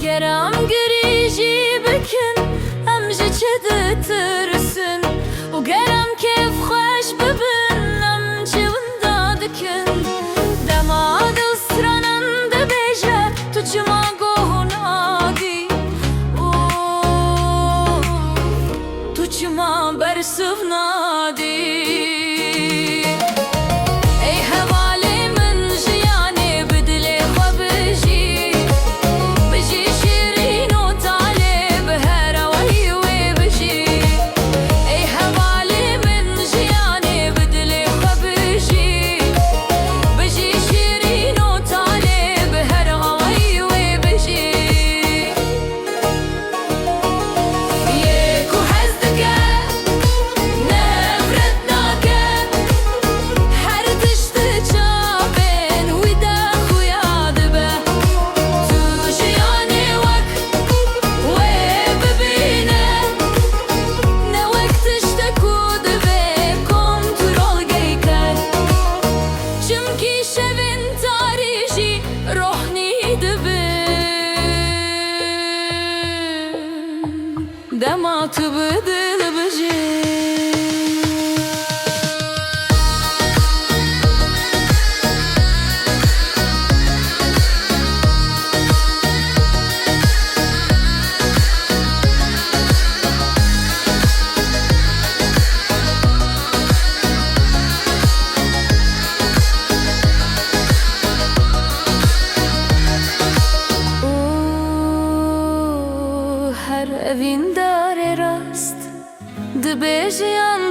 گرم گریجی بکن ام جی چه دترسن و گرم کیف خوش ببن ام چه وندا دکن دما دل سرانم دبیجه تو چما گوهنادی تو چما برسف نادی دما تبدل بجي evin dare rast dibêjiyan